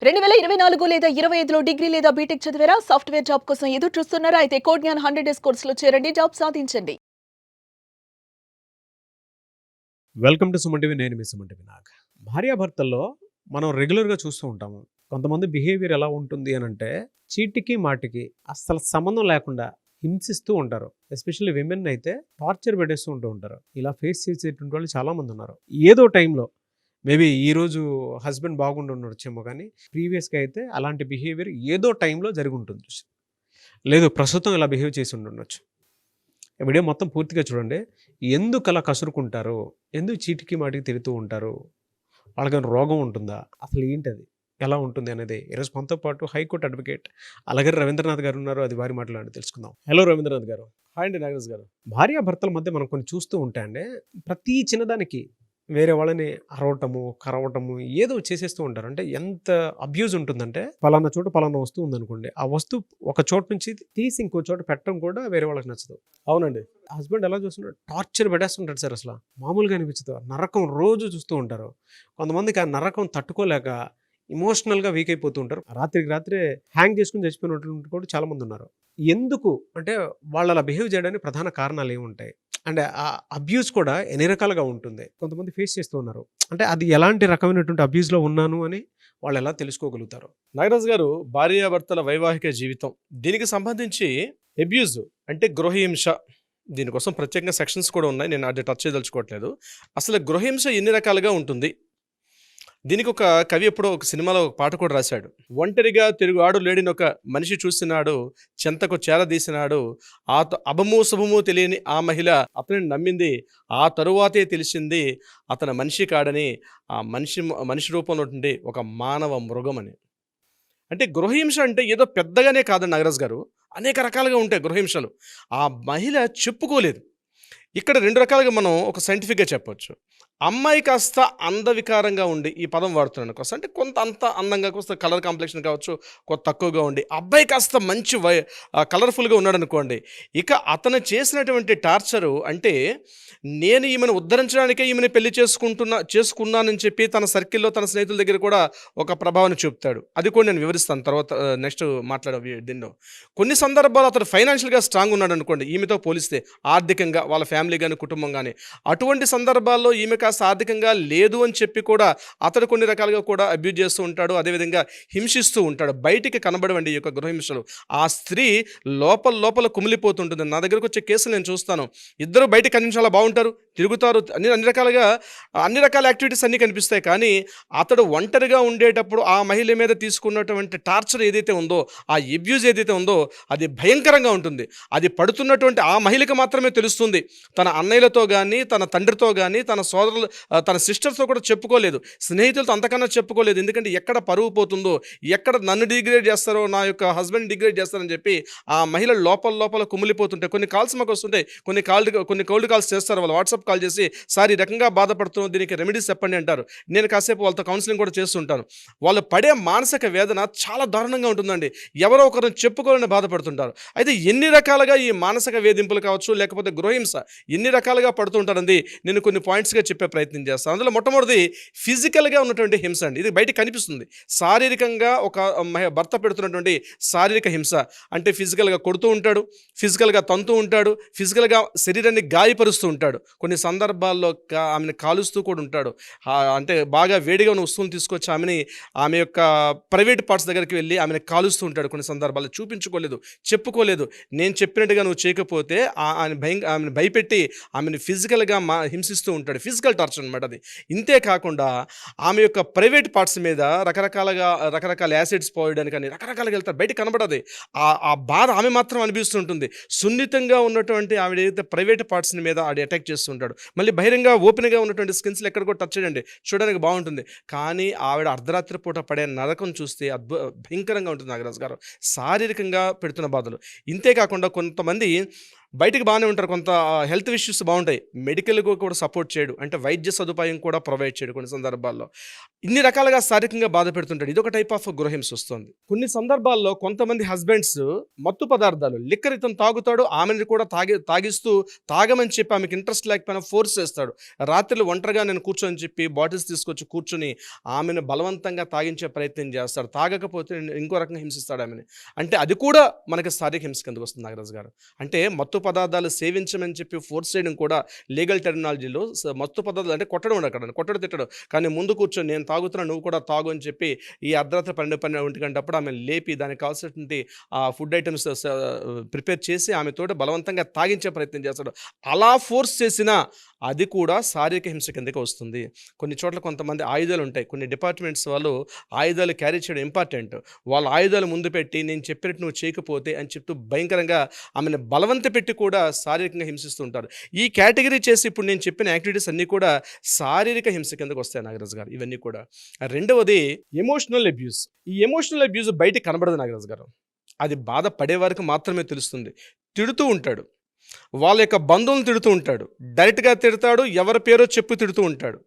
2024 లేదా 25లో డిగ్రీ లేదా బీటెక్ చదివారా? సాఫ్ట్‌వేర్ జాబ్ కోసం ఎదురు చూస్తున్నారా? అయితే కోడ్ జ్ఞాన్ 100 డేస్ కోర్సులో చేరండి. జాబ్ సాధించండి. Welcome to Suman TV. నేను మీ సుమన్ టీవీ నాగ్. భార్యాభర్తల్లో మనం రెగ్యులర్గా చూస్తూ ఉంటాము. కొంతమంది బిహేవియర్ ఎలా ఉంటుంది అని అంటే చీటికి మాటికి అస్సలు సంబంధం లేకుండా హింసిస్తూ ఉంటారు. ఎస్పెషల్లీ విమెన్ అయితే టార్చర్ పెట్టేస్తూ ఉంటారు. ఇలా ఫేస్ చేసేటువంటి వాళ్ళు చాలామంది ఉన్నారు. ఏదో టైంలో మేబీ ఈరోజు హస్బెండ్ బాగుండి ఉండొచ్చేమో, కానీ ప్రీవియస్గా అయితే అలాంటి బిహేవియర్ ఏదో టైంలో జరిగి ఉంటుంది. లేదు ప్రస్తుతం ఇలా బిహేవ్ చేసి ఉండొచ్చు. వీడియో మొత్తం పూర్తిగా చూడండి. ఎందుకు అలా కసురుకుంటారు, ఎందుకు చీటికి మాటికి తిరుగుతూ ఉంటారు, వాళ్ళకి రోగం ఉంటుందా, అసలు ఏంటది, ఎలా ఉంటుంది అనేది ఈరోజు మనతో పాటు హైకోర్టు అడ్వకేట్ అలాగే రవీంద్రనాథ్ గారు ఉన్నారు. అది వారి మాటలు తెలుసుకుందాం. హలో రవీంద్రనాథ్ గారు. హాయ్ అండి నాగరాజ్ గారు. భార్యాభర్తల మధ్య మనం కొన్ని చూస్తూ ఉంటాయండి, ప్రతి చిన్నదానికి వేరే వాళ్ళని అరవటము కరవటము ఏదో చేసేస్తూ ఉంటారు. అంటే ఎంత అబ్యూజ్ ఉంటుందంటే, పలానా చోట పలానా వస్తువు ఉందనుకోండి, ఆ వస్తువు ఒక చోట నుంచి తీసి ఇంకో చోట పెట్టడం కూడా వేరే వాళ్ళకి నచ్చదు. అవునండి. హస్బెండ్ ఎలా చూస్తున్నాడు, టార్చర్ పెట్టేస్తుంటాడు సార్. అసలు మామూలుగా అనిపించదు. నరకం రోజు చూస్తూ ఉంటారు. కొంతమందికి ఆ నరకం తట్టుకోలేక ఇమోషనల్గా వీక్ అయిపోతూ ఉంటారు. రాత్రికి రాత్రే హ్యాంగ్ చేసుకుని చచ్చిపోయినటువంటి కూడా చాలా మంది ఉన్నారు. ఎందుకు అంటే వాళ్ళు అలా బిహేవ్ చేయడానికి ప్రధాన కారణాలు ఏముంటాయి, అంటే ఆ అబ్యూస్ కూడా ఎన్ని రకాలుగా ఉంటుంది, కొంతమంది ఫేస్ చేస్తూ ఉన్నారు. అంటే అది ఎలాంటి రకమైనటువంటి అబ్యూస్లో ఉన్నాను అని వాళ్ళు ఎలా తెలుసుకోగలుగుతారు? నాగరాజు గారు, భార్యాభర్తల వైవాహిక జీవితం దీనికి సంబంధించి అబ్యూజ్ అంటే గృహహింస, దీనికోసం ప్రత్యేకంగా సెక్షన్స్ కూడా ఉన్నాయి. నేను అది టచ్ చేయదలుచుకోవట్లేదు. అసలు గృహహింస ఎన్ని రకాలుగా ఉంటుంది, దీనికి ఒక కవి ఎప్పుడో ఒక సినిమాలో ఒక పాట కూడా రాశాడు. ఒంటరిగా తిరుగుఆడు లేడిని ఒక మనిషి చూసినాడు, చెంతకు చేరదీసినాడు, అభము శుభము తెలియని ఆ మహిళ అతనిని నమ్మింది, ఆ తరువాతే తెలిసింది అతను మనిషి కాడని, ఆ మనిషి రూపంలో ఉండి ఒక మానవ మృగమని. అంటే గృహహింస అంటే ఏదో పెద్దగానే కాదండి నాగరాజ్ గారు, అనేక రకాలుగా ఉంటాయి గృహహింసలు. ఆ మహిళ చెప్పుకోలేదు. ఇక్కడ రెండు రకాలుగా మనం ఒక సైంటిఫిక్గా చెప్పొచ్చు. అమ్మాయి కాస్త అందవికారంగా ఉండి, ఈ పదం వాడుతున్నాను కోసం అంటే కొంత అంత అందంగా, కొంత కలర్ కాంప్లెక్షన్ కావచ్చు, కొంత తక్కువగా ఉండి, అబ్బాయి కాస్త మంచి కలర్ఫుల్గా ఉన్నాడు అనుకోండి, ఇక అతను చేసినటువంటి టార్చరు అంటే, నేను ఈమెను ఉద్ధరించడానికే ఈమెను పెళ్లి చేసుకున్నానని చెప్పి తన సర్కిల్లో తన స్నేహితుల దగ్గర కూడా ఒక ప్రభావాన్ని చూపుతాడు. అది కూడా నేను వివరిస్తాను తర్వాత నెక్స్ట్ మాట్లాడే దీనిలో. కొన్ని సందర్భాలు అతను ఫైనాన్షియల్గా స్ట్రాంగ్ ఉన్నాడు అనుకోండి, ఈమెతో పోలిస్తే ఆర్థికంగా వాళ్ళ ఫ్యామిలీ కానీ కుటుంబం కానీ, అటువంటి సందర్భాల్లో ఈమె కాస్త ఆర్థికంగా లేదు అని చెప్పి కూడా అతడు కొన్ని రకాలుగా కూడా అబ్యూజ్ చేస్తూ ఉంటాడు, అదేవిధంగా హింసిస్తూ ఉంటాడు. బయటికి కనబడవండి ఈ యొక్క గృహహింసలు. ఆ స్త్రీ లోపల కుమిలిపోతుంటుంది. నా దగ్గరకు వచ్చే కేసులు నేను చూస్తాను. ఇద్దరు బయట కనిపించాలా బాగుంటారు, తిరుగుతారు, అన్ని రకాలుగా అన్ని రకాల యాక్టివిటీస్ అన్నీ కనిపిస్తాయి. కానీ అతడు ఒంటరిగా ఉండేటప్పుడు ఆ మహిళ మీద తీసుకున్నటువంటి టార్చర్ ఏదైతే ఉందో, ఆ అబ్యూజ్ ఏదైతే ఉందో, అది భయంకరంగా ఉంటుంది. అది పడుతున్నటువంటి ఆ మహిళకి మాత్రమే తెలుస్తుంది. తన అన్నయ్యలతో కానీ, తన తండ్రితో కానీ, తన సోదరులు, తన సిస్టర్స్తో కూడా చెప్పుకోలేదు, స్నేహితులతో అంతకన్నా చెప్పుకోలేదు. ఎందుకంటే ఎక్కడ పరువు పోతుందో, ఎక్కడ నన్ను డిగ్రేడ్ చేస్తారో, నా యొక్క హస్బెండ్ డిగ్రేడ్ చేస్తారని చెప్పి ఆ మహిళ లోపల కుమిలిపోతుంటే, కొన్ని కాల్స్ మాకు వస్తుంటాయి, కొన్ని కోల్డ్ కాల్స్ చేస్తారు. వాళ్ళు వాట్సాప్ కాల్ చేసి, సార్ ఈ రకంగా బాధపడుతున్నాం, దీనికి రెమెడీస్ చెప్పండి అంటారు. నేను కాసేపు వాళ్ళతో కౌన్సిలింగ్ కూడా చేస్తుంటాను. వాళ్ళు పడే మానసిక వేదన చాలా దారుణంగా ఉంటుందండి. ఎవరో ఒకరిని చెప్పుకోవాలని బాధపడుతుంటారు. అయితే ఎన్ని రకాలుగా ఈ మానసిక వేధింపులు కావచ్చు, లేకపోతే గృహహింస ఎన్ని రకాలుగా పడుతుంటారండి, నేను కొన్ని పాయింట్స్గా చెప్పే ప్రయత్నం చేస్తాను. అందులో మొట్టమొదటిది ఫిజికల్గా ఉన్నటువంటి హింస అండి. ఇది బయట కనిపిస్తుంది. శారీరకంగా ఒక భర్త పెడుతున్నటువంటి శారీరక హింస అంటే ఫిజికల్గా కొడుతూ ఉంటాడు, ఫిజికల్గా తంతూ ఉంటాడు, ఫిజికల్గా శరీరాన్ని గాయపరుస్తూ ఉంటాడు. కొన్ని సందర్భాల్లో ఆమెను కాలుస్తూ కూడా ఉంటాడు. అంటే బాగా వేడిగా ఉన్న వస్తువులు తీసుకొచ్చి ఆమె యొక్క ప్రైవేట్ పార్ట్స్ దగ్గరికి వెళ్ళి ఆమెను కాలుస్తూ ఉంటాడు. కొన్ని సందర్భాల్లో చూపించుకోలేదు, చెప్పుకోలేదు. నేను చెప్పినట్టుగా నువ్వు చేయకపోతే ఆమెను భయపెట్టి ఆమెను ఫిజికల్గా హింసిస్తూ ఉంటాడు. ఫిజికల్ టార్చర్ అనమాట అది. ఇంతే కాకుండా ఆమె యొక్క ప్రైవేట్ పార్ట్స్ మీద రకరకాల యాసిడ్స్ పోయడానికి కానీ రకరకాలుగా వెళ్తారు. బయట కనబడదు. ఆ బాధ ఆమె మాత్రం అనిపిస్తుంటుంది. సున్నితంగా ఉన్నటువంటి ఆవిడ ఏదైతే ప్రైవేట్ పార్ట్స్ మీద ఆవిడ అటాక్ చేస్తుంటాడు. మళ్ళీ బహిరంగ ఓపెన్గా ఉన్నటువంటి స్కిన్స్లో ఎక్కడ కూడా టచ్ చేయండి, చూడడానికి బాగుంటుంది. కానీ ఆవిడ అర్ధరాత్రి పూట పడే నరకం చూస్తే భయంకరంగా ఉంటుంది నాగరాజు గారు. శారీరకంగా పెడుతున్న బాధలు. ఇంతే కాకుండా కొంతమంది బయటికి బాగానే ఉంటారు, కొంత హెల్త్ ఇష్యూస్ బాగుంటాయి, మెడికల్గా కూడా సపోర్ట్ చేయడు, అంటే వైద్య సదుపాయం కూడా ప్రొవైడ్ చేయడు కొన్ని సందర్భాల్లో. ఇన్ని రకాలుగా శారీరకంగా బాధ పెడుతుంటాడు. ఇదొక టైప్ ఆఫ్ గృహహింస వస్తుంది. కొన్ని సందర్భాల్లో కొంతమంది హస్బెండ్స్ మత్తు పదార్థాలు లిక్కర్ ఇతను తాగుతాడు, ఆమెను కూడా తాగిస్తూ తాగమని చెప్పి ఆమెకి ఇంట్రెస్ట్ లేకపోయినా ఫోర్స్ చేస్తాడు. రాత్రులు ఒంటరిగా నేను కూర్చొని చెప్పి బాటిల్స్ తీసుకొచ్చి కూర్చొని ఆమెను బలవంతంగా తాగించే ప్రయత్నం చేస్తాడు. తాగకపోతే ఇంకో రకంగా హింసిస్తాడు ఆమెని. అంటే అది కూడా మనకి శారీరక హింస కిందకు వస్తుంది నాగరాజు గారు. అంటే మత్తు పదార్థాలు సేవించమని చెప్పి ఫోర్స్ చేయడం కూడా లీగల్ టెర్మినాలజీలో మత్తు పదార్థాలు అంటే కొట్టడం అక్కడ కొట్టడు తిట్టడు, కానీ ముందు కూర్చొని నేను తాగుతున్నా నువ్వు కూడా తాగు అని చెప్పి ఈ అర్ధరాత్రి 12 గంటప్పుడు ఆమె లేపి దానికి కావాల్సినటువంటి ఆ ఫుడ్ ఐటమ్స్ ప్రిపేర్ చేసి ఆమె తోట బలవంతంగా తాగించే ప్రయత్నం చేస్తాడు. అలా ఫోర్స్ చేసినా అది కూడా శారీరక హింస కిందకి వస్తుంది. కొన్ని చోట్ల కొంతమంది ఆయుధాలు ఉంటాయి, కొన్ని డిపార్ట్మెంట్స్ వాళ్ళు ఆయుధాలు క్యారీ చేయడం ఇంపార్టెంట్. వాళ్ళ ఆయుధాలు ముందు పెట్టి నేను చెప్పినట్టు నువ్వు చేయకపోతే అని చెప్తూ భయంకరంగా ఆమెను బలవంత పెట్టి కూడా శారీరకంగా హింసిస్తూ ఉంటారు. ఈ కేటగిరీ చేసి ఇప్పుడు నేను చెప్పిన యాక్టివిటీస్ అన్నీ కూడా శారీరక హింస కిందకు వస్తాయి నాగరాజు గారు. ఇవన్నీ కూడా. రెండవది ఎమోషనల్ అబ్యూస్. ఈ ఎమోషనల్ అబ్యూస్ బయటికి కనబడదు నాగరాజు గారు. అది బాధ పడే వారికి మాత్రమే తెలుస్తుంది. తిడుతూ ఉంటాడు, వాళ్ళ యొక్క బంధువులను తిడుతూ ఉంటాడు, డైరెక్ట్గా తిడతాడు, ఎవరి పేరో చెప్పి తిడుతూ ఉంటాడు.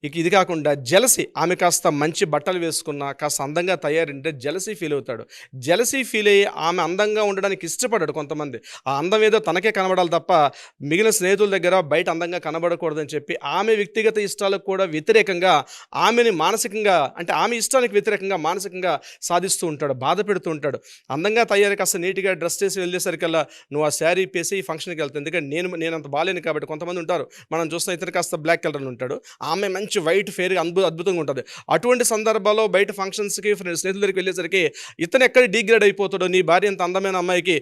ఇక ఇది కాకుండా జెలసీ, ఆమె కాస్త మంచి బట్టలు వేసుకున్నా కాస్త అందంగా తయారంటే జెలసీ ఫీల్ అవుతాడు. జెలసీ ఫీల్ అయ్యి ఆమె అందంగా ఉండడానికి ఇష్టపడాడు. కొంతమంది ఆ అందం ఏదో తనకే కనబడాలి తప్ప మిగిలిన స్నేహితుల దగ్గర బయట అందంగా కనబడకూడదని చెప్పి ఆమె వ్యక్తిగత ఇష్టాలకు కూడా వ్యతిరేకంగా ఆమెని మానసికంగా అంటే ఆమె ఇష్టానికి వ్యతిరేకంగా మానసికంగా సాధిస్తూ ఉంటాడు, బాధ పెడుతూ ఉంటాడు. అందంగా తయారు కాస్త నీట్గా డ్రెస్ చేసి వెళ్ళేసరికల్లా నువ్వు ఆ శారీ పేసి ఈ ఫంక్షన్కి వెళ్తావు, ఎందుకంటే నేను అంత బాగాలేను కాబట్టి. కొంతమంది ఉంటారు, మనం చూస్తున్న ఇతను కాస్త బ్లాక్ కలర్లో ఉంటాడు, ఆమె మంచి వైట్ ఫేర్ అద్భుతంగా ఉంటుంది. అటువంటి సందర్భాల్లో బయట ఫంక్షన్స్కి స్నేహితుల దగ్గరికి వెళ్ళేసరికి ఇతను ఎక్కడ డిగ్రేడ్ అయిపోతాడో, నీ భార్య అంత అందమైన అమ్మాయికి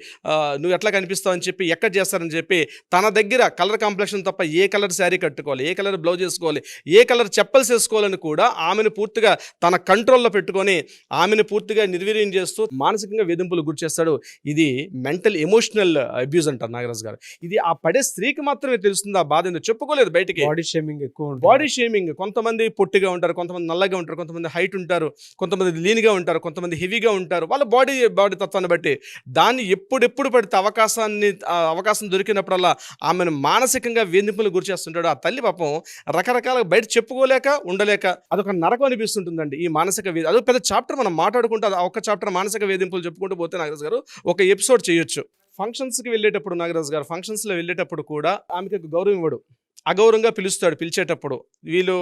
నువ్వు ఎట్లా కనిపిస్తావు అని చెప్పి ఎక్కడ చేస్తారని చెప్పి తన దగ్గర కలర్ కాంప్లెక్షన్ తప్ప ఏ కలర్ శారీ కట్టుకోవాలి, ఏ కలర్ బ్లౌజ్ వేసుకోవాలి, ఏ కలర్ చెప్పల్స్ వేసుకోవాలని కూడా ఆమెను పూర్తిగా తన కంట్రోల్లో పెట్టుకొని ఆమెను పూర్తిగా నిర్వీర్యం చేస్తూ మానసికంగా వేధింపులు గురి చేస్తాడు. ఇది మెంటల్ ఎమోషనల్ అబ్యూస్ అంటారు నాగరాజు గారు. ఇది ఆ పడే స్త్రీకి మాత్రమే తెలుస్తుంది ఆ బాధ, ఎందుకు చెప్పుకోలేదు బయటికి. బాడీ షేమింగ్ ఎక్కువ, బాడీ షేమింగ్. కొంతమంది పొట్టిగా ఉంటారు, కొంతమంది నల్లగా ఉంటారు, కొంతమంది హైట్ ఉంటారు, కొంతమంది లీన్గా ఉంటారు, కొంతమంది హెవీగా ఉంటారు. వాళ్ళ బాడీ తత్వాన్ని బట్టి దాన్ని ఎప్పుడు పడితే అవకాశం దొరికినప్పుడల్లా ఆమెను మానసికంగా వేధింపులు గురి చేస్తుంటాడు. ఆ తల్లి పాపం రకరకాల బయట చెప్పుకోలేక ఉండలేక అదొక నరకం అనిపిస్తుంటుందండి. ఈ మానసిక అదొక పెద్ద చాప్టర్ మనం మాట్లాడుకుంటే ఆ ఒక్క చాప్టర్ మానసిక వేధింపులు చెప్పుకుంటూ పోతే నాగరాజు గారు ఒక ఎపిసోడ్ చేయొచ్చు. ఫంక్షన్స్కి వెళ్ళేటప్పుడు నాగరాజు గారు ఫంక్షన్స్లో వెళ్ళేటప్పుడు కూడా ఆమెకి గౌరవం ఇవ్వడు, అగౌరవంగా పిలుస్తాడు. పిలిచేటప్పుడు వీళ్ళు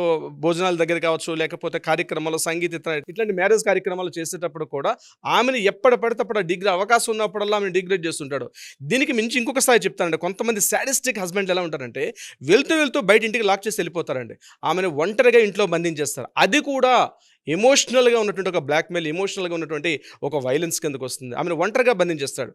భోజనాల దగ్గర కావచ్చు, లేకపోతే కార్యక్రమాలు, సంగీత ఇట్లాంటి మ్యారేజ్ కార్యక్రమాలు చేసేటప్పుడు కూడా ఆమెను ఎప్పుడు పడితే అప్పుడు అవకాశం ఉన్నప్పుడల్లా ఆమెను డిగ్రేడ్ చేస్తుంటాడు. దీనికి మించి ఇంకొక స్థాయి చెప్తానండి. కొంతమంది సాడిస్టిక్ హస్బెండ్ ఎలా ఉంటారంటే వెళ్తూ బయట ఇంటికి లాక్ చేసి వెళ్ళిపోతారండి, ఆమెను ఒంటరిగా ఇంట్లో బంధించేస్తారు. అది కూడా ఎమోషనల్గా ఉన్నటువంటి ఒక బ్లాక్మెయిల్, ఎమోషనల్గా ఉన్నటువంటి ఒక వైలెన్స్ కిందకు వస్తుంది. ఆమెను ఒంటరిగా బంధించేస్తాడు.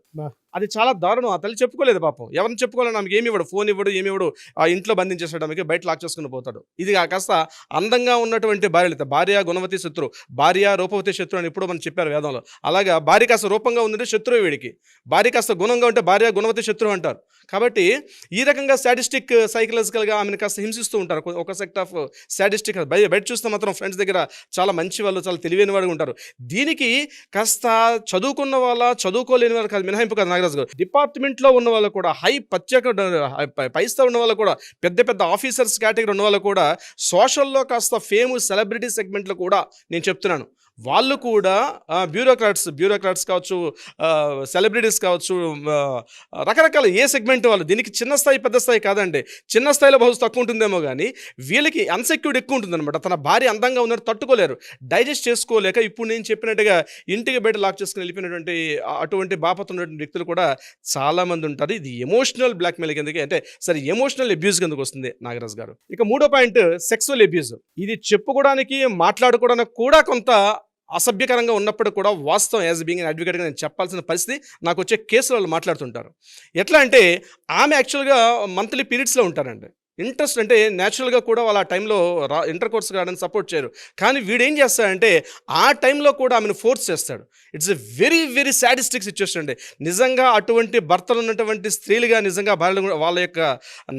అది చాలా దారుణం. ఆ తల్లి చెప్పుకోలేదు పాపం, ఎవరిని చెప్పుకోవాలని ఆమెకి ఏమి ఇవ్వడు, ఫోన్ ఇవ్వడు, ఏమి ఇవ్వడు, ఆ ఇంట్లో బంధించేస్తాడు, ఆమెకి బయట లాక్ చేసుకుని పోతాడు. ఇది కాస్త అందంగా ఉన్నటువంటి భార్య గుణవతి శత్రు, భార్య రూపవతి శత్రు అని ఇప్పుడు మనం చెప్పారు వేదంలో. అలాగా భార్య కాస్త రూపంగా ఉందంటే శత్రువు వీడికి, భార్య కాస్త గుణంగా ఉంటే భార్య గుణవతి శత్రువు అంటారు. కాబట్టి ఈ రకంగా సాడిస్టిక్ సైకలాజికల్గా ఆమెను కాస్త హింసిస్తూ ఉంటారు. ఒక సెక్ట్ ఆఫ్ సాడిస్టిక్. బయట చూస్తే మాత్రం ఫ్రెండ్స్ దగ్గర చాలా మంచి వాళ్ళు, చాలా తెలివైన వాడు ఉంటారు. దీనికి కాస్త చదువుకున్న వాళ్ళ, చదువుకోలేని వాళ్ళు కాదు, మినహాయింపు కాదు నాగరాజు గారు. డిపార్ట్మెంట్లో ఉన్న వాళ్ళు కూడా, పైస్తా ఉన్న వాళ్ళు కూడా, పెద్ద ఆఫీసర్స్ కేటగిరీ ఉన్న వాళ్ళు కూడా, సోషల్లో కాస్త ఫేమస్ సెలబ్రిటీ సెగ్మెంట్లో కూడా నేను చెప్తున్నాను, వాళ్ళు కూడా బ్యూరోక్రాట్స్ కావచ్చు, సెలబ్రిటీస్ కావచ్చు, రకరకాల ఏ సెగ్మెంట్ వాళ్ళు. దీనికి చిన్న స్థాయి పెద్ద స్థాయి కాదండి. చిన్న స్థాయిలో బహుశా తక్కువ ఉంటుందేమో కానీ వీళ్ళకి అన్సెక్యూర్డ్ ఎక్కువ ఉంటుందన్నమాట. తన భార్య అందంగా ఉన్నట్టు తట్టుకోలేరు, డైజెస్ట్ చేసుకోలేక ఇప్పుడు నేను చెప్పినట్టుగా ఇంటికి బయట లాక్ చేసుకుని వెళ్ళిపోయినటువంటి అటువంటి బాపత ఉన్నటువంటి వ్యక్తులు కూడా చాలామంది ఉంటారు. ఇది ఎమోషనల్ బ్లాక్మెయిల్ కిందకి, అంటే సరే ఎమోషనల్ అబ్యూస్ కిందకు వస్తుంది నాగరాజు గారు. ఇక మూడో పాయింట్ సెక్సువల్ అబ్యూస్. ఇది చెప్పుకోవడానికి, మాట్లాడుకోవడానికి కూడా కొంత అసభ్యకరంగా ఉన్నప్పుడు కూడా వాస్తవం యాజ్ బీయింగ్ అన్ అడ్వకేట్గా నేను చెప్పాల్సిన పరిస్థితి నాకు వచ్చే కేసులు వాళ్ళు మాట్లాడుతుంటారు. ఎట్లా అంటే ఆమె యాక్చువల్గా మంత్లీ పీరియడ్స్లో ఉంటారండి. ఇంట్రెస్ట్ అంటే న్యాచురల్గా కూడా వాళ్ళు ఆ టైంలో ఇంటర్ కోర్స్ కావడానికి సపోర్ట్ చేయరు. కానీ వీడేం చేస్తాడంటే ఆ టైంలో కూడా ఆమెను ఫోర్స్ చేస్తాడు. It's a very sadistic situation అండి. నిజంగా అటువంటి భర్తలు ఉన్నటువంటి స్త్రీలుగా నిజంగా వాళ్ళ యొక్క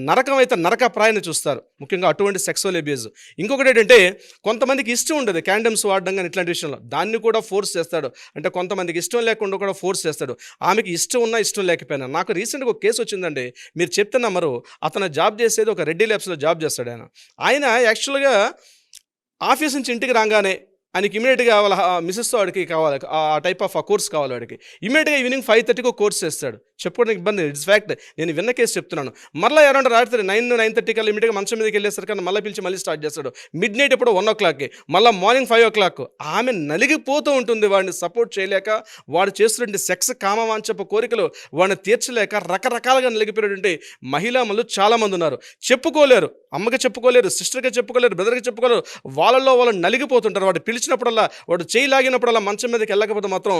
నరకం అయితే నరకప్రాయాన్ని చూస్తారు, ముఖ్యంగా అటువంటి సెక్సువల్ అబ్యూస్. ఇంకొకటి ఏంటంటే కొంతమందికి ఇష్టం ఉండదు క్యాండమ్స్ వాడడం కానీ ఇట్లాంటి విషయంలో, దాన్ని కూడా ఫోర్స్ చేస్తాడు. అంటే కొంతమందికి ఇష్టం లేకుండా కూడా ఫోర్స్ చేస్తాడు. ఆమెకి ఇష్టం ఉన్నా ఇష్టం లేకపోయినా. నాకు రీసెంట్గా ఒక కేసు వచ్చిందండి, మీరు చెప్తే నమ్మరు. అతను జాబ్ చేసేది ఒక రెడ్డి ల్యాబ్స్లో జాబ్ చేస్తాడు. ఆయన యాక్చువల్గా ఆఫీస్ నుంచి ఇంటికి రాగానే ఆయనకి ఇమీడియట్గా వాళ్ళ మిస్సెస్తో వాడికి కావాలి ఆ టైప్ ఆఫ్ ఆ కోర్స్ కావాలి వాడికి. ఇమీడియట్గా ఈవినింగ్ 5:30కి కోర్స్ చేస్తాడు. చెప్పుకోవడానికి ఇబ్బంది, ఇట్స్ ఫ్యాక్ట్, నేను విన్న కేసు చెప్తున్నాను. మళ్ళీ అరౌండ్ రాత్రి 9-9:30 కల్లా ఇమీడియట్గా మంచం మీదకి వెళ్ళేసరికి మళ్ళీ పిలిచి మళ్ళీ స్టార్ట్ చేస్తాడు. మిడ్ నైట్ ఎప్పుడో 1 o'clockకి, మళ్ళీ మార్నింగ్ 5 o'clock. ఆమె నలిగిపోతూ ఉంటుంది వాడిని సపోర్ట్ చేయలేక, వాడు చేస్తున్నటువంటి సెక్స్ కామవాంఛపు కోరికలు వాడిని తీర్చలేక రకరకాలుగా నలిగిపోయినటువంటి మహిళామణులు చాలామంది ఉన్నారు. చెప్పుకోలేరు, అమ్మకి చెప్పుకోలేరు, సిస్టర్కి చెప్పుకోలేరు, బ్రదర్కి చెప్పుకోలేరు. వాళ్ళలో వాళ్ళు నలిగిపోతుంటారు. వాడు పిలిచినప్పుడల్లా, వాడు చేయి లాగినప్పుడల్లా మంచం మీదకి వెళ్ళకపోతే మాత్రం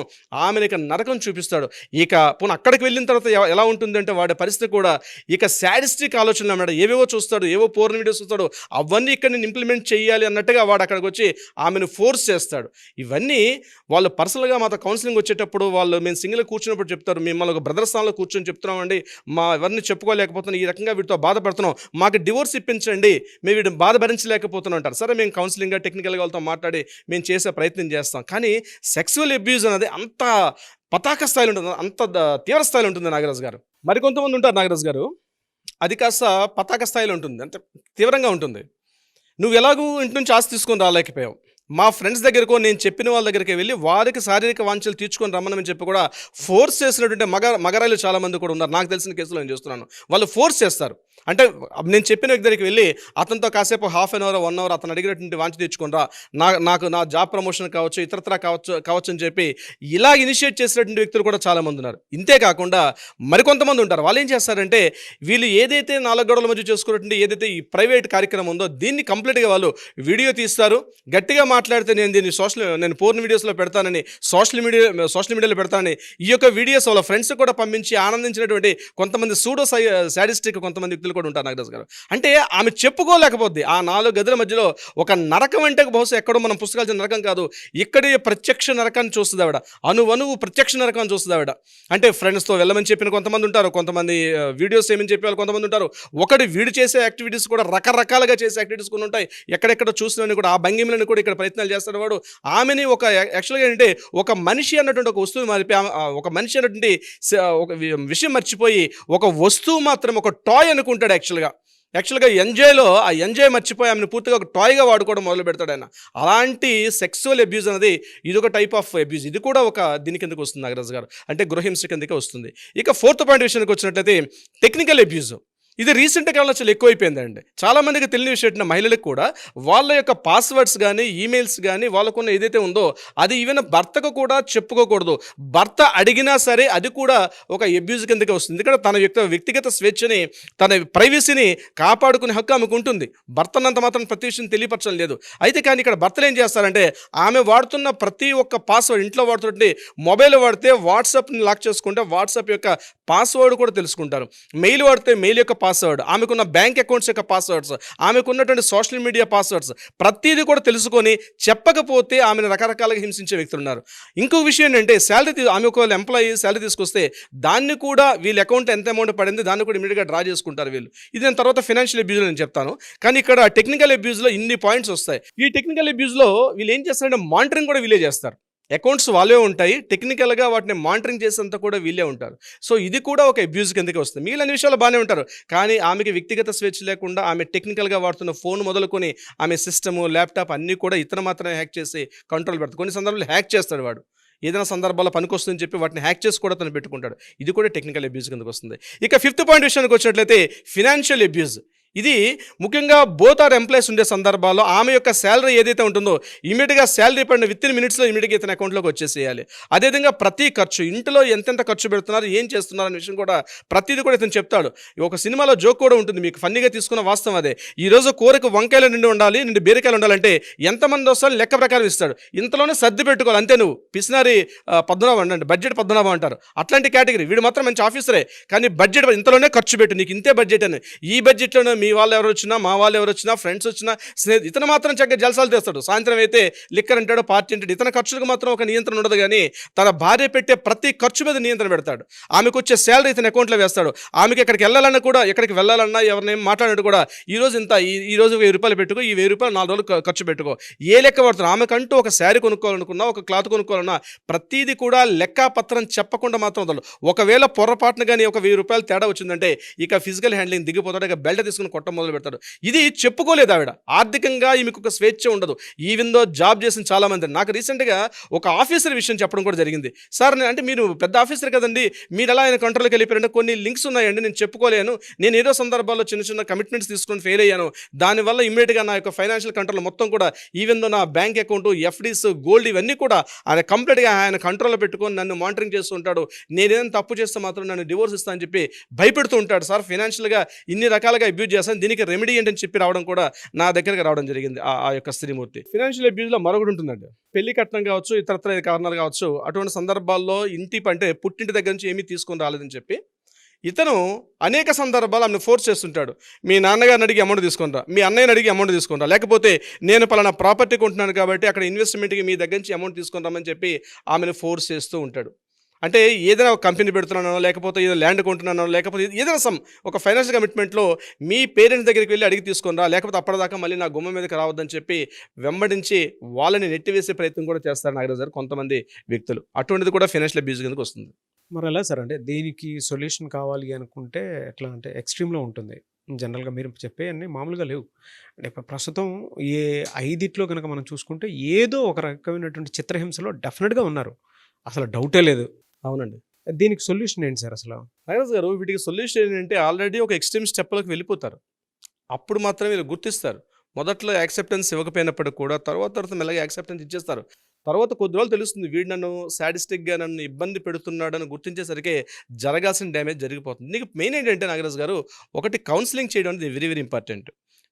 ఆమెను ఇక నరకం చూపిస్తాడు. ఇక పోనీ అక్కడికి వెళ్ళిన తర్వాత ఎలా ఉంటుందంటే వాడి పరిస్థితి కూడా ఇక శాడిస్టిక్ ఆలోచనలు అన్నాడు. ఏవేవో చూస్తాడు, ఏవో పోర్న్ వీడియోస్ చూస్తాడు, అవన్నీ ఇక్కడ నేను ఇంప్లిమెంట్ చేయాలి అన్నట్టుగా వాడు అక్కడికి వచ్చి ఆమెను ఫోర్స్ చేస్తాడు. ఇవన్నీ వాళ్ళు పర్సనల్గా మాతో కౌన్సిలింగ్ వచ్చేటప్పుడు మేము సింగిల్గా కూర్చున్నప్పుడు చెప్తారు, మిమ్మల్ని ఒక బ్రదర్ స్థానంలో కూర్చొని చెప్తున్నామండి, మా ఎవరిని చెప్పుకోలేకపోతున్నాం, ఈ రకంగా వీటితో బాధపడుతున్నాం, మాకు డివోర్స్ ఇప్పించండి, మేము వీటిని బాధ భరించలేకపోతున్నాం అంటారు. సరే, మేము కౌన్సిలింగ్గా టెక్నికల్గా వాళ్ళతో మాట్లాడి మేము చేసే ప్రయత్నం చేస్తాం. కానీ సెక్సువల్ అబ్యూజ్ అనేది అంత పతాక స్థాయిలో ఉంటుంది, అంత తీవ్ర స్థాయిలో ఉంటుంది నాగరాజు గారు. మరికొంతమంది ఉంటారు నాగరాజు గారు, అది కాస్త పతాక స్థాయిలో ఉంటుంది, అంటే తీవ్రంగా ఉంటుంది. నువ్వు ఎలాగూ ఇంటి నుంచి ఆస్తి తీసుకొని రాలేకపోయావు, మా ఫ్రెండ్స్ దగ్గరకో నేను చెప్పిన వాళ్ళ దగ్గరికి వెళ్ళి వారికి శారీరక వాంఛలు తీర్చుకొని రమ్మని చెప్పి కూడా ఫోర్స్ చేసినటువంటి మగరాయిలు చాలామంది కూడా ఉన్నారు. నాకు తెలిసిన కేసులో నేను చూస్తున్నాను. వాళ్ళు ఫోర్స్ చేస్తారు. అంటే నేను చెప్పిన వ్యక్తి దగ్గరికి వెళ్ళి అతనితో కాసేపు 1/2 hour 1 hour అతను అడిగినటువంటి వాంఛ తెచ్చుకునిరా, నాకు నా జాబ్ ప్రమోషన్ కావచ్చు, ఇతరత్రా కావచ్చు అని చెప్పి ఇలా ఇనిషియేట్ చేసినటువంటి వ్యక్తులు కూడా చాలామంది ఉన్నారు. ఇంతే కాకుండా మరికొంతమంది ఉంటారు. వాళ్ళు ఏం చేస్తారంటే, వీళ్ళు ఏదైతే 4 గోడల మధ్య చేసుకున్నటువంటి ఏదైతే ఈ ప్రైవేట్ కార్యక్రమం ఉందో దీన్ని కంప్లీట్గా వాళ్ళు వీడియో తీస్తారు. గట్టిగా మాట్లాడితే నేను పోర్న్ వీడియోస్లో పెడతానని, సోషల్ మీడియాలో పెడతానని ఈ యొక్క వీడియోస్ వాళ్ళ ఫ్రెండ్స్ కూడా పంపించి ఆనందించినటువంటి కొంతమంది సూడో సాడిస్టిక్ కొంతమంది వ్యక్తులు కూడా ఉంటారు నాగరాజు గారు. అంటే ఆమె చెప్పుకోలేకపోద్ది. ఆ 4 గదుల మధ్యలో ఒక నరకం అంటే బహుశా ఎక్కడో మనం పుస్తకాలు నరకం కాదు, ఇక్కడే ప్రత్యక్ష నరకాన్ని చూస్తుంది ఆవిడ. అణువణువు ప్రత్యక్ష నరకాన్ని చూస్తుంది ఆవిడ. అంటే ఫ్రెండ్స్తో వెళ్ళమని చెప్పిన కొంతమంది ఉంటారు, కొంతమంది వీడియోస్ ఏమని చెప్పే వాళ్ళు కొంతమంది ఉంటారు. ఒకటి వీడు చేసే యాక్టివిటీస్ కూడా రకరకాలుగా చేసే యాక్టివిటీస్ కొన్ని ఉంటాయి. ఎక్కడెక్కడ చూసినని కూడా ఆ భంగిమలను కూడా ఇక్కడ ప్రయత్నాలు చేస్తాడు వాడు. ఆమెని ఒక యాక్చువల్గా ఏంటంటే ఒక మనిషి అన్నటువంటి ఒక వస్తువు మారిపి, ఒక మనిషి అన్నటువంటి ఒక విషయం మర్చిపోయి ఒక వస్తువు మాత్రం ఒక టాయ్ అనుకుంటాడు. యాక్చువల్గా ఎంజాయ్ మర్చిపోయి ఆమెను పూర్తిగా ఒక టాయ్గా వాడుకోవడం మొదలు పెడతాడు ఆయన. అలాంటి సెక్సువల్ అబ్యూజ్ అనేది ఇది ఒక టైప్ ఆఫ్ అబ్యూజ్. ఇది కూడా ఒక దీని కిందకి వస్తుంది నాగరాజు గారు, అంటే గృహహింస కిందకే వస్తుంది. ఇక 4th పాయింట్ విషయానికి వచ్చినట్లయితే టెక్నికల్ అబ్యూజ్. ఇది రీసెంట్ కాలంలో చాలా ఎక్కువైపోయిందండి. చాలామందికి తెలియని విషయం, మహిళలకు కూడా వాళ్ళ యొక్క పాస్వర్డ్స్ కానీ ఈమెయిల్స్ కానీ వాళ్ళకున్న ఏదైతే ఉందో అది ఈవెన్ భర్తకు కూడా చెప్పుకోకూడదు. భర్త అడిగినా సరే అది కూడా ఒక అబ్యూజ్ కిందకే వస్తుంది. ఎందుకంటే తన వ్యక్తిగత స్వేచ్ఛని, తన ప్రైవసీని కాపాడుకునే హక్కు ఆమెకు ఉంటుంది. భర్తనంత మాత్రం ప్రతి విషయం తెలియపరచడం లేదు. అయితే కానీ ఇక్కడ భర్తలు ఏం చేస్తారంటే, ఆమె వాడుతున్న ప్రతి ఒక్క పాస్వర్డ్, ఇంట్లో వాడుతుంటే మొబైల్ వాడితే వాట్సాప్ని లాక్ చేసుకుంటే వాట్సాప్ యొక్క పాస్వర్డ్ కూడా తెలుసుకుంటారు. మెయిల్ వాడితే మెయిల్ యొక్క పాస్వర్డ్, ఆమెకున్న బ్యాంక్ అకౌంట్స్ యొక్క పాస్వర్డ్స్, ఆమెకున్నటువంటి సోషల్ మీడియా పాస్వర్డ్స్ ప్రతిదీ కూడా తెలుసుకొని చెప్పకపోతే ఆమెను రకరకాలుగా హింసించే వ్యక్తులు ఉన్నారు. ఇంకొక విషయం ఏంటంటే, ఆమె ఒకవేళ ఎంప్లాయీ శాలరీ తీసుకొస్తే దాన్ని కూడా వీళ్ళ అకౌంట్ ఎంత అమౌంట్ పడింది దాన్ని కూడా ఇమీడియట్గా డ్రా చేసుకుంటారు వీళ్ళు. ఇది నేను తర్వాత ఫైనాన్షియల్ అబ్యూజ్లో నేను చెప్తాను. కానీ ఇక్కడ టెక్నికల్ అబ్యూజ్లో ఇన్ని పాయింట్స్ వస్తాయి. ఈ టెక్నికల్ అబ్యూజ్లో వీళ్ళు ఏం చేస్తారంటే మానిటరింగ్ కూడా వీళ్ళే చేస్తారు. అకౌంట్స్ వాళ్ళే ఉంటాయి, టెక్నికల్గా వాటిని మానిటరింగ్ చేసేంత కూడా వీళ్ళే ఉంటారు. సో ఇది కూడా ఒక అబ్యూజ్ కిందకి వస్తుంది. మిగిలిన విషయాలు బాగానే ఉంటారు, కానీ ఆమెకి వ్యక్తిగత స్వేచ్ఛ లేకుండా ఆమె టెక్నికల్గా వాడుతున్న ఫోన్ మొదలుకొని ఆమె సిస్టము, ల్యాప్టాప్ అన్నీ కూడా ఇతను మాత్రమే హ్యాక్ చేసి కంట్రోల్ పెడతాడు. కొన్ని సందర్భాలు హ్యాక్ చేస్తాడు వాడు, ఏదైనా సందర్భాల్లో పనికొస్తుందని చెప్పి వాటిని హ్యాక్ చేసి కూడా తను పెట్టుకుంటాడు. ఇది కూడా టెక్నికల్ అబ్యూజ్ కిందకి వస్తుంది. ఇక 5th పాయింట్ విషయానికి వచ్చినట్లయితే ఫినాన్షియల్ అబ్యూజ్. ఇది ముఖ్యంగా బోత్ ఆర్ ఎంప్లాయీస్ ఉండే సందర్భాల్లో ఆమె యొక్క శాలరీ ఏదైతే ఉంటుందో ఇమీడియట్గా శాలరీ పడిన వితిన్ మినిట్స్లో ఇమీడియట్గా ఇతని అకౌంట్లోకి వచ్చేసేయాలి. అదేవిధంగా ప్రతి ఖర్చు, ఇంట్లో ఎంతెంత ఖర్చు పెడుతున్నారు, ఏం చేస్తున్నారు అనే విషయం కూడా ప్రతిదీ కూడా ఇతను చెప్తాడు. ఒక సినిమాలో జోక్ కూడా ఉంటుంది, మీకు ఫన్నీగా తీసుకున్న వాస్తవం అదే. ఈరోజు కూరకు వంకాయలు నిండి ఉండాలి, నిండి బీరకాయలు ఉండాలంటే ఎంతమంది వస్తారో లెక్క ప్రకారం ఇస్తాడు. ఇంతలోనే సర్ది పెట్టుకోవాలి అంతే. నువ్వు పిసినారి పద్మనాభం అంటే బడ్జెట్ పద్మనాభం అంటారు, అట్లాంటి కేటగిరీ. వీడు మాత్రం మంచి ఆఫీసరే, కానీ బడ్జెట్ ఇంతలోనే ఖర్చు పెట్టు, నీకు ఇంతే బడ్జెట్ అని. ఈ బడ్జెట్లోనే మీ వాళ్ళు ఎవరు వచ్చినా, మా వాళ్ళు ఎవరు వచ్చినా, ఫ్రెండ్స్ వచ్చినా, ఇతను మాత్రం చక్కగా జలసాలు తెస్తాడు. సాయంత్రం అయితే లిక్కర్ అంటాడు, పార్టీ అంటాడు. ఇతని ఖర్చులకు మాత్రం ఒక నియంత్రణ ఉండదు, కానీ తన భార్య పెట్టే ప్రతి ఖర్చు మీద నియంత్రణ పెడతాడు. ఆమెకు వచ్చే శాలరీ ఇతని అకౌంట్లో వేస్తాడు. ఆమెకి ఎక్కడికి వెళ్ళాలన్నా కూడా, ఎక్కడికి వెళ్ళాలన్నా ఎవరిని మాట్లాడినట్టు కూడా ఈరోజు ఇంత, ఈరోజు 1000 రూపాయలు పెట్టుకో, ఈ 1000 రూపాయలు 4 రోజులు ఖర్చు పెట్టుకో, ఏ లెక్క పడుతున్నా. ఆమెకంటూ ఒక శారీ కొనుక్కోవాలనుకున్నా, ఒక క్లాత్ కొనుక్కోవాలన్నా ప్రతిదీ కూడా లెక్కాపత్రం చెప్పకుండా మాత్రం వదలదు. ఒకవేళ పొరపాటున కానీ ఒక 1000 రూపాయలు తేడా వచ్చిందంటే ఇక ఫిజికల్ హ్యాండ్లింగ్ దిగిపోతాడు. ఇక బెల్ట్ తీసుకుని చేసుకుని కొట్ట మొదలు పెడతాడు. ఇది చెప్పుకోలేదు ఆవిడ. ఆర్థికంగా ఈమెకు ఒక స్వేచ్ఛ ఉండదు. ఈవెందో జాబ్ చేసిన చాలామంది. నాకు రీసెంట్గా ఒక ఆఫీసర్ విషయం చెప్పడం కూడా జరిగింది. సార్ అంటే మీరు పెద్ద ఆఫీసర్ కదండి, మీరు ఎలా ఆయన కంట్రోల్కి వెళ్ళిపోయారంటే కొన్ని లింక్స్ ఉన్నాయండి, నేను చెప్పుకోలేను, నేను ఏదో సందర్భాల్లో చిన్న చిన్న కమిట్మెంట్స్ తీసుకొని ఫెయిల్ అయ్యాను, దానివల్ల ఇమ్మీడియట్గా నా యొక్క ఫైనాన్షియల్ కంట్రోల్ మొత్తం కూడా ఈవెందో నా బ్యాంక్ అకౌంట్, ఎఫ్డీస్, గోల్డ్ ఇవన్నీ కూడా ఆయన కంప్లీట్గా ఆయన కంట్రోల్లో పెట్టుకొని నన్ను మానిటరింగ్ చేస్తూ ఉంటాడు. నేనేదైనా తప్పు చేస్తే మాత్రం నన్ను డివోర్స్ ఇస్తా అని చెప్పి భయపెడుతూ ఉంటాడు. సార్ ఫైనాన్షియల్గా ఇన్ని రకాలుగా అబ్యూజ్ చేస్తాను, దీనికి రెమెడీ ఏంటని చెప్పి రావడం కూడా నా దగ్గరికి రావడం జరిగింది ఆ యొక్క స్త్రీమూర్తి. ఫైనాన్షియల్ అబ్యూజ్లో మరొకటి ఉంటుందండి. పెళ్లి కట్నం కావచ్చు, ఇతరత్ర కారణాలు కావచ్చు, అటువంటి సందర్భాల్లో ఇంటి అంటే పుట్టింటి దగ్గర నుంచి ఏమీ తీసుకొని రాలేదని చెప్పి ఇతను అనేక సందర్భాలు ఆమెను ఫోర్స్ చేస్తుంటాడు. మీ నాన్నగారిని అడిగి అమౌంట్ తీసుకుంటా, మీ అన్నయ్యని అడిగి అమౌంట్ తీసుకుంటా, లేకపోతే నేను పలానా ప్రాపర్టీ కొంటున్నాను కాబట్టి అక్కడ ఇన్వెస్ట్మెంట్కి మీ దగ్గర నుంచి అమౌంట్ తీసుకుంటామని చెప్పి ఆమెను ఫోర్స్ చేస్తూ ఉంటాడు. అంటే ఏదైనా ఒక కంపెనీ పెడుతున్నానో, లేకపోతే ఏదో ల్యాండ్ కొంటున్నానో, లేకపోతే ఏదైనా ఒక ఫైనాన్షియల్ కమిట్మెంట్లో మీ పేరెంట్స్ దగ్గరికి వెళ్ళి అడిగి తీసుకుని రా, లేకపోతే అప్పటిదాకా మళ్ళీ నా గుమ్మ మీదకి రావద్దని చెప్పి వెంబడించి వాళ్ళని నెట్టివేసే ప్రయత్నం కూడా చేస్తారు నాగరాజు గారు కొంతమంది వ్యక్తులు. అటువంటిది కూడా ఫైనాన్షియల్ అబ్యూజ్ కిందకి వస్తుంది. మరి ఎలా సార్, అంటే దీనికి సొల్యూషన్ కావాలి అనుకుంటే ఎట్లా అంటే ఎక్స్ట్రీమ్లో ఉంటుంది. జనరల్గా మీరు చెప్పే అన్నీ మామూలుగా లేవు. అంటే ఇప్పుడు ప్రస్తుతం ఏ 5 కనుక మనం చూసుకుంటే ఏదో ఒక రకమైనటువంటి చిత్రహింసలో డెఫినెట్గా ఉన్నారు, అసలు డౌటే లేదు. అవునండి. దీనికి సొల్యూషన్ ఏంటి సార్ అసలు? నాగరాజు గారు వీటికి సొల్యూషన్ ఏంటంటే ఆల్రెడీ ఒక ఎక్స్ట్రీమ్ స్టెప్లోకి వెళ్ళిపోతారు. అప్పుడు మాత్రమే వీళ్ళు గుర్తిస్తారు. మొదట్లో యాక్సెప్టెన్స్ ఇవ్వకపోయినప్పటికి కూడా తర్వాత మెల్లగా యాక్సెప్టెన్స్ ఇచ్చేస్తారు. తర్వాత కొద్ది రోజులు తెలుస్తుంది, వీడు నన్ను సాడిస్టిక్గా నన్ను ఇబ్బంది పెడుతున్నాడని గుర్తించేసరికి జరగాల్సిన డ్యామేజ్ జరిగిపోతుంది. దీనికి మెయిన్ ఏంటంటే నాగరాజు గారు, ఒకటి కౌన్సిలింగ్ చేయడం అనేది వెరీ వెరీ ఇంపార్టెంట్.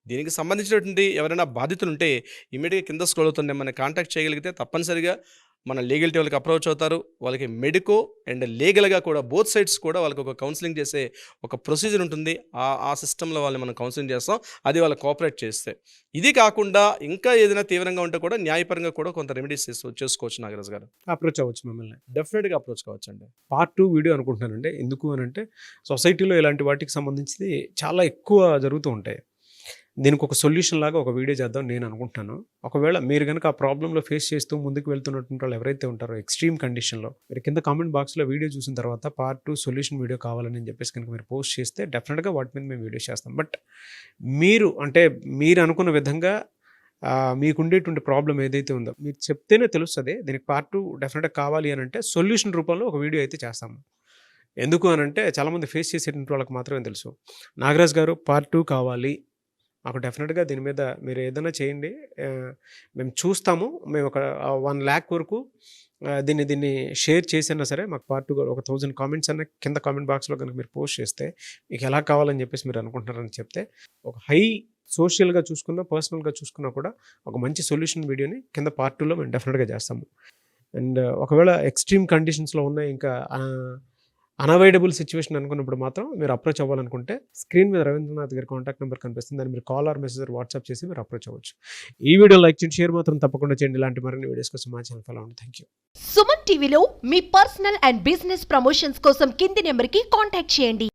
దీనికి సంబంధించినటువంటి ఎవరైనా బాధితులు ఉంటే ఇమీడియట్గా కింద స్క్రోల్ అవుతుంది, మనం కాంటాక్ట్ చేయగలిగితే తప్పనిసరిగా మన లీగల్ వాళ్ళకి అప్రోచ్ అవుతారు. వాళ్ళకి మెడికో అండ్ లీగల్గా కూడా బోత్ సైడ్స్ కూడా వాళ్ళకి ఒక కౌన్సిలింగ్ చేసే ఒక ప్రొసీజర్ ఉంటుంది. ఆ సిస్టంలో వాళ్ళని మనం కౌన్సిలింగ్ చేస్తాం, అది వాళ్ళు కోఆపరేట్ చేస్తే. ఇది కాకుండా ఇంకా ఏదైనా తీవ్రంగా ఉంటే కూడా న్యాయపరంగా కూడా కొంత రెమెడీస్ చేసుకోవచ్చు నాగరాజు గారు. అప్రోచ్ అవ్వచ్చు మిమ్మల్ని. డెఫినెట్గా అప్రోచ్ కావచ్చు అండి. పార్ట్ 2 వీడియో అనుకుంటున్నానండి. ఎందుకు అని అంటే సొసైటీలో ఇలాంటి వాటికి సంబంధించి చాలా ఎక్కువ జరుగుతూ ఉంటాయి. దీనికి ఒక సొల్యూషన్ లాగా ఒక వీడియో చేద్దాం నేను అనుకుంటున్నాను. ఒకవేళ మీరు కనుక ఆ ప్రాబ్లంలో ఫేస్ చేస్తూ ముందుకు వెళ్తున్నటువంటి వాళ్ళు ఎవరైతే ఉంటారో ఎక్స్ట్రీమ్ కండిషన్లో, మీరు కింద కామెంట్ బాక్స్లో వీడియో చూసిన తర్వాత పార్ట్ 2 సొల్యూషన్ వీడియో కావాలని చెప్పేసి కనుక మీరు పోస్ట్ చేస్తే డెఫినెట్గా వాటి మీద మేము వీడియో చేస్తాం. బట్ మీరు అనుకున్న విధంగా మీకుండేటువంటి ప్రాబ్లం ఏదైతే ఉందో మీరు చెప్తేనే తెలుస్తుంది. దీనికి పార్ట్ 2 డెఫినెట్గా కావాలి అని అంటే సొల్యూషన్ రూపంలో ఒక వీడియో అయితే చేస్తాము. ఎందుకు అని అంటే చాలామంది ఫేస్ చేసేటువంటి వాళ్ళకి మాత్రమే తెలుసు. నాగరాజ్ గారు పార్ట్ 2 కావాలి, మాకు డెఫినెట్గా దీని మీద మీరు ఏదైనా చేయండి, మేము చూస్తాము, మేము ఒక 1 lakh వరకు దీన్ని షేర్ చేసినా సరే మాకు పార్ట్ 2 ఒక 1000 కామెంట్స్ అన్న కింద కామెంట్ బాక్స్లో కనుక మీరు పోస్ట్ చేస్తే మీకు ఎలా కావాలని చెప్పేసి మీరు అనుకుంటున్నారని చెప్తే ఒక హై సోషల్గా చూసుకున్నా పర్సనల్గా చూసుకున్నా కూడా ఒక మంచి సొల్యూషన్ వీడియోని కింద పార్ట్ 2లో మేము డెఫినెట్గా చేస్తాము. అండ్ ఒకవేళ ఎక్స్ట్రీమ్ కండిషన్స్లో ఉన్న ఇంకా అన్అవైడబుల్ సిచ్యువేషన్ అనుకున్నప్పుడు మాత్రం మీరు అప్రోచ్ అవ్వాలనుకుంటే స్క్రీన్ మీద రవీంద్రనాథ్ గారి కాంటాక్ట్ నెంబర్ కనిపిస్తుంది, దాన్ని మీరు కాల్ ఆర్ మెసేజ్ వాట్సాప్ చేసి మీరు అప్రోచ్ అవ్వచ్చు. ఈ వీడియో లైక్ చేయండి, షేర్ మాత్రం తప్పకుండా చేయండి. ఇలాంటి మరిన్ని వీడియోస్ కోసం మా ఛానల్ ఫాలో అవ్వండి. Thank you. సుమన్ టీవీలో మీ పర్సనల్ అండ్ బిజినెస్ ప్రమోషన్స్ కోసం కింది నెంబర్కి కాంటాక్ట్ చేయండి.